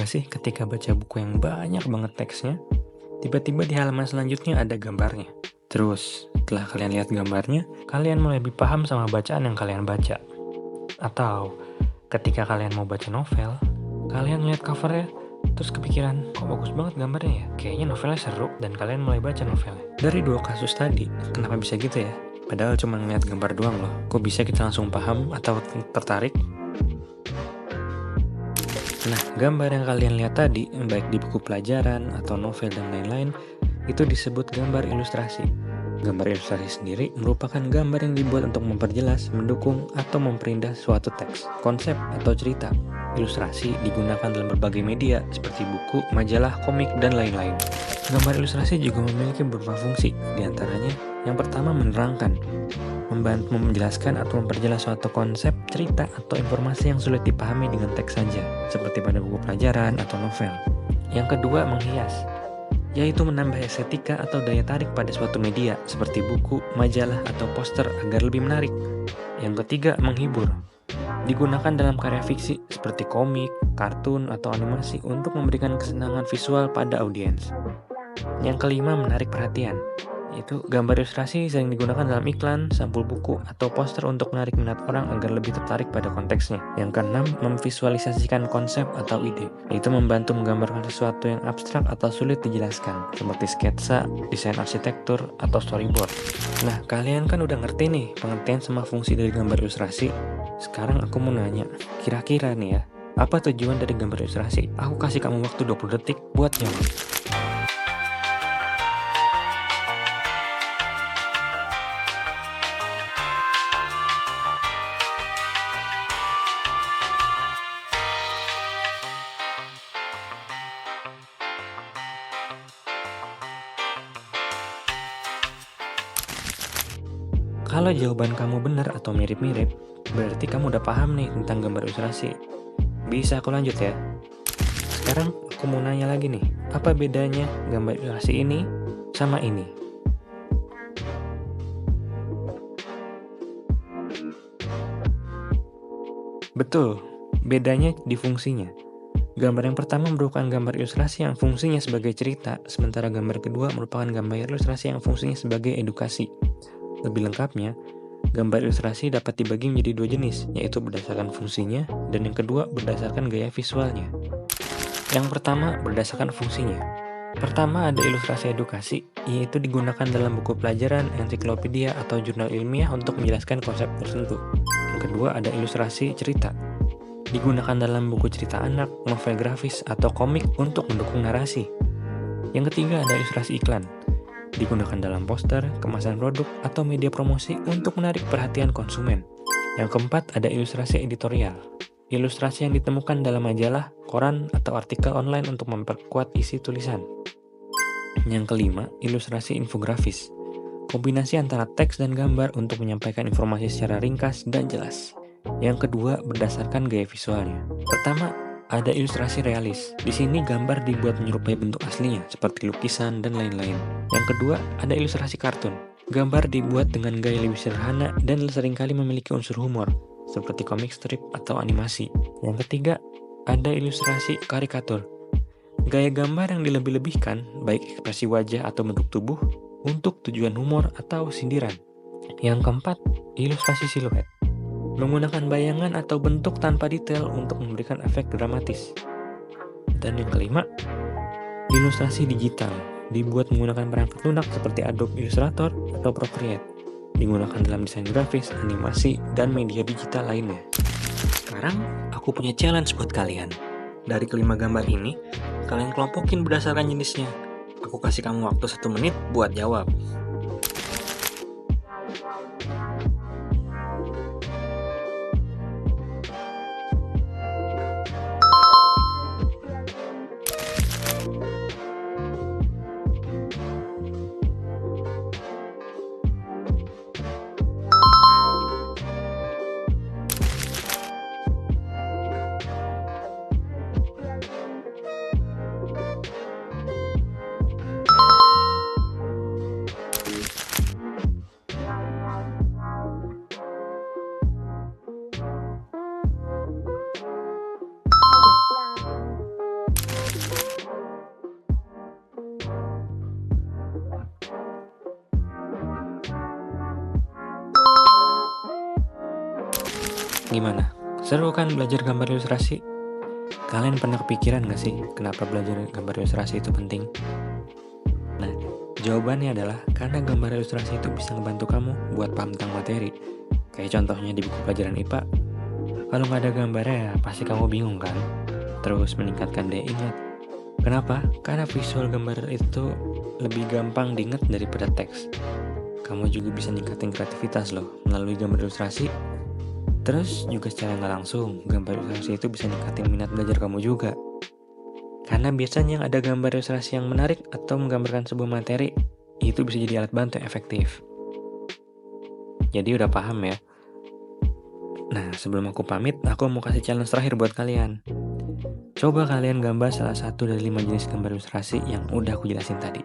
gak sih ketika baca buku yang banyak banget teksnya, tiba-tiba di halaman selanjutnya ada gambarnya. Terus, setelah kalian lihat gambarnya, kalian mulai lebih paham sama bacaan yang kalian baca. Atau, ketika kalian mau baca novel, kalian lihat covernya, terus kepikiran, kok bagus banget gambarnya ya? Kayaknya novelnya seru, dan kalian mulai baca novelnya. Dari dua kasus tadi, kenapa bisa gitu ya? Padahal cuma ngeliat gambar doang loh. Kok bisa kita langsung paham atau tertarik? Nah, gambar yang kalian lihat tadi, baik di buku pelajaran atau novel dan lain-lain, itu disebut gambar ilustrasi. Gambar ilustrasi sendiri merupakan gambar yang dibuat untuk memperjelas, mendukung, atau memperindah suatu teks, konsep, atau cerita. Ilustrasi digunakan dalam berbagai media seperti buku, majalah, komik, dan lain-lain. Gambar ilustrasi juga memiliki beberapa fungsi, diantaranya yang pertama menerangkan, membantu menjelaskan atau memperjelas suatu konsep, cerita, atau informasi yang sulit dipahami dengan teks saja, seperti pada buku pelajaran atau novel. Yang kedua, menghias, yaitu menambah estetika atau daya tarik pada suatu media, seperti buku, majalah, atau poster agar lebih menarik. Yang ketiga, menghibur, digunakan dalam karya fiksi seperti komik, kartun, atau animasi untuk memberikan kesenangan visual pada audiens. Yang kelima, menarik perhatian, yaitu gambar ilustrasi sering digunakan dalam iklan, sampul buku, atau poster untuk menarik minat orang agar lebih tertarik pada konteksnya. Yang keenam, memvisualisasikan konsep atau ide, yaitu membantu menggambarkan sesuatu yang abstrak atau sulit dijelaskan, seperti sketsa, desain arsitektur, atau storyboard. Nah, kalian kan udah ngerti nih pengertian sama fungsi dari gambar ilustrasi. Sekarang aku mau nanya, kira-kira nih ya, apa tujuan dari gambar ilustrasi? Aku kasih kamu waktu 20 detik buat jawab. Kalau jawaban kamu benar atau mirip-mirip, berarti kamu udah paham nih tentang gambar ilustrasi. Bisa aku lanjut ya? Sekarang aku mau nanya lagi nih, apa bedanya gambar ilustrasi ini sama ini? Betul, bedanya di fungsinya. Gambar yang pertama merupakan gambar ilustrasi yang fungsinya sebagai cerita, sementara gambar kedua merupakan gambar ilustrasi yang fungsinya sebagai edukasi. Lebih lengkapnya, gambar ilustrasi dapat dibagi menjadi dua jenis, yaitu berdasarkan fungsinya, dan yang kedua berdasarkan gaya visualnya. Yang pertama berdasarkan fungsinya. Pertama ada ilustrasi edukasi, yaitu digunakan dalam buku pelajaran, ensiklopedia, atau jurnal ilmiah untuk menjelaskan konsep tertentu. Yang kedua ada ilustrasi cerita, digunakan dalam buku cerita anak, novel grafis, atau komik untuk mendukung narasi. Yang ketiga ada ilustrasi iklan, digunakan dalam poster, kemasan produk, atau media promosi untuk menarik perhatian konsumen. Yang keempat ada ilustrasi editorial, ilustrasi yang ditemukan dalam majalah, koran, atau artikel online untuk memperkuat isi tulisan. Yang kelima, ilustrasi infografis, kombinasi antara teks dan gambar untuk menyampaikan informasi secara ringkas dan jelas. Yang kedua, berdasarkan gaya visualnya. Pertama, ada ilustrasi realis. Di sini gambar dibuat menyerupai bentuk aslinya, seperti lukisan dan lain-lain. Yang kedua, ada ilustrasi kartun. Gambar dibuat dengan gaya lebih sederhana dan seringkali memiliki unsur humor, seperti komik strip atau animasi. Yang ketiga, ada ilustrasi karikatur. Gaya gambar yang dilebih-lebihkan, baik ekspresi wajah atau bentuk tubuh, untuk tujuan humor atau sindiran. Yang keempat, ilustrasi siluet, menggunakan bayangan atau bentuk tanpa detail untuk memberikan efek dramatis. Dan yang kelima, ilustrasi digital, dibuat menggunakan perangkat lunak seperti Adobe Illustrator atau Procreate, digunakan dalam desain grafis, animasi, dan media digital lainnya. Sekarang, aku punya challenge buat kalian. Dari kelima gambar ini, kalian kelompokin berdasarkan jenisnya. Aku kasih kamu waktu 1 menit buat jawab. Gimana? Seru kan belajar gambar ilustrasi? Kalian pernah kepikiran gak sih kenapa belajar gambar ilustrasi itu penting? Nah, jawabannya adalah karena gambar ilustrasi itu bisa ngebantu kamu buat paham tentang materi. Kayak contohnya di buku pelajaran IPA. Kalau nggak ada gambarnya, pasti kamu bingung kan? Terus meningkatkan daya ingat. Kenapa? Karena visual gambar itu lebih gampang diingat daripada teks. Kamu juga bisa ningkatin kreativitas loh melalui gambar ilustrasi. Terus juga secara nggak langsung, gambar ilustrasi itu bisa ningkatin minat belajar kamu juga. Karena biasanya yang ada gambar ilustrasi yang menarik atau menggambarkan sebuah materi, itu bisa jadi alat bantu yang efektif. Jadi udah paham ya? Nah, sebelum aku pamit, aku mau kasih challenge terakhir buat kalian. Coba kalian gambar salah satu dari 5 jenis gambar ilustrasi yang udah aku jelasin tadi.